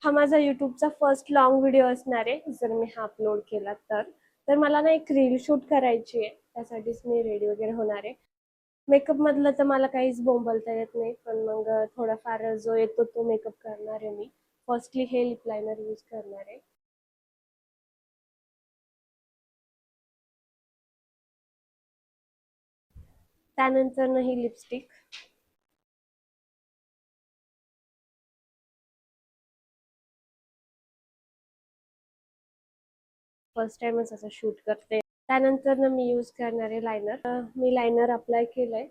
हा माझा युट्यूबचा first long video असणार आहे जर मी हा अपलोड केला तर मला ना एक रील शूट करायची आहे, त्यासाठीच मी रेडी वगैरे होणार आहे. मेकअप मधलं तर मला काहीच बोंबलता येत नाही, पण मग थोडाफार जो येतो तो मेकअप करणार आहे मी. फर्स्टली हे लिप लायनर यूज करणार आहे. त्यानंतर ही लिपस्टिक. फर्स्ट टाइमच असं शूट करते. त्यानंतर मी यूज करणार आहे लायनर. मी लायनर अप्लाय केलंय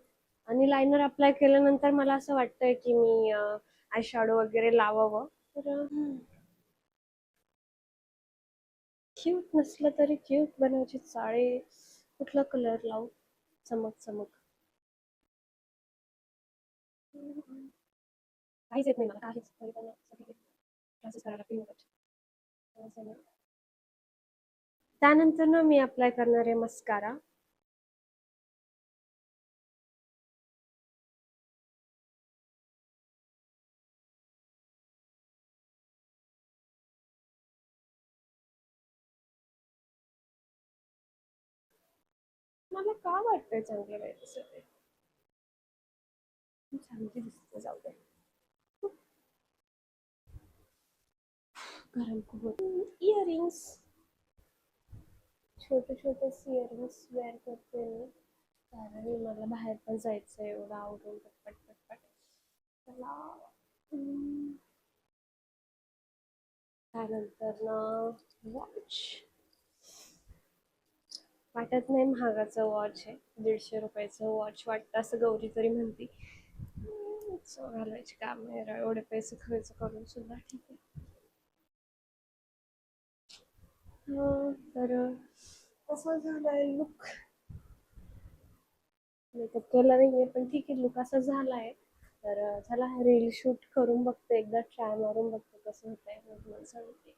आणि लायनर अप्लाय केल्यानंतर मला असं वाटतंय की मी आय शॅडो वगैरे लावावं. तर क्यूट नसलं तरी क्यूट बनवायची चाळे. कुठला कलर लावू? चमक चमक. काहीच येत नाही मला, काहीच. तरी पण क्लासेस करायला लागतील. त्यानंतर ना मी अप्लाय करणार आहे मस्कारा. मला का वाटतंय चांगलं नाही दिसत आहे? चांगली दिसते, जाऊ दे. गरम खूप होत. इयरिंग्स, छोटे छोटे इयरिंग्स वेअर करते मी, कारण मला बाहेर पण जायचं आहे. एवढं आवडून पटपट पटपट चला. त्यानंतर ना वॉच. वाटत नाही महागाचं वॉच आहे, 150 रुपयाचं वॉच वाटतं असं गौरी तरी म्हणती. घालायचे काम नाही, एवढे पैसे खर्च करून सुद्धा. ठीक आहे. तर कसं झालाय लुक? मेकअप केला नाहीये पण ठीक आहे, लुक असा झालाय. तर चला रील शूट करून बघते, एकदा ट्राय मारून बघते कसं होतंय. मग सांगते.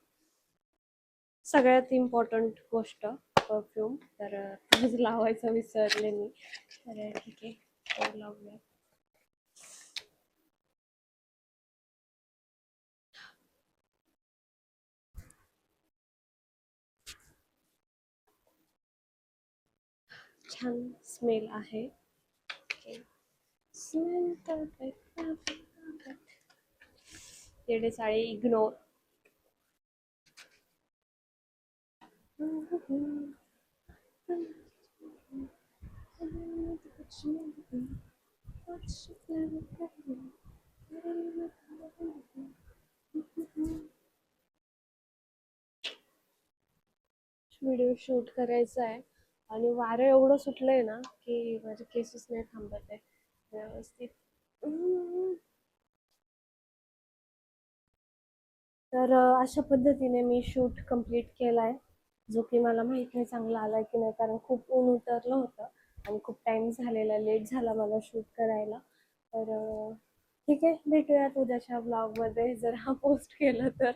सगळ्यात इम्पॉर्टंट गोष्ट परफ्यूम. तर तोच लावायचं विसरले मी. तर ठीक आहे, तो लावूया. छान स्मेल आहे. Smell perfect. येडे चाळी इग्नोर. व्हिडिओ शूट करायचा आहे आणि वारं एवढं सुटलंय ना की माझे केसच नाही थांबत आहे व्यवस्थित. तर अशा पद्धतीने मी शूट कंप्लीट केलाय, जो की मला माहित नाही चांगला आलाय की नाही, कारण खूप ऊन उतरलं होतं आणि खूप टाइम झालेला, लेट झाला मला शूट करायला. तर ठीक आहे, भेटूयात उद्याच्या ब्लॉगमध्ये जर हा पोस्ट केलं तर.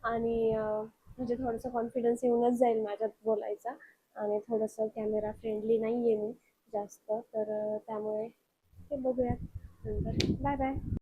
आणि म्हणजे थोडंसं कॉन्फिडन्स येऊनच जाईल माझ्यात बोलायचा. आणि थोडंसं कॅमेरा फ्रेंडली नाही आहे मी जास्त, तर त्यामुळे ते बघूयात नंतर. Bye bye.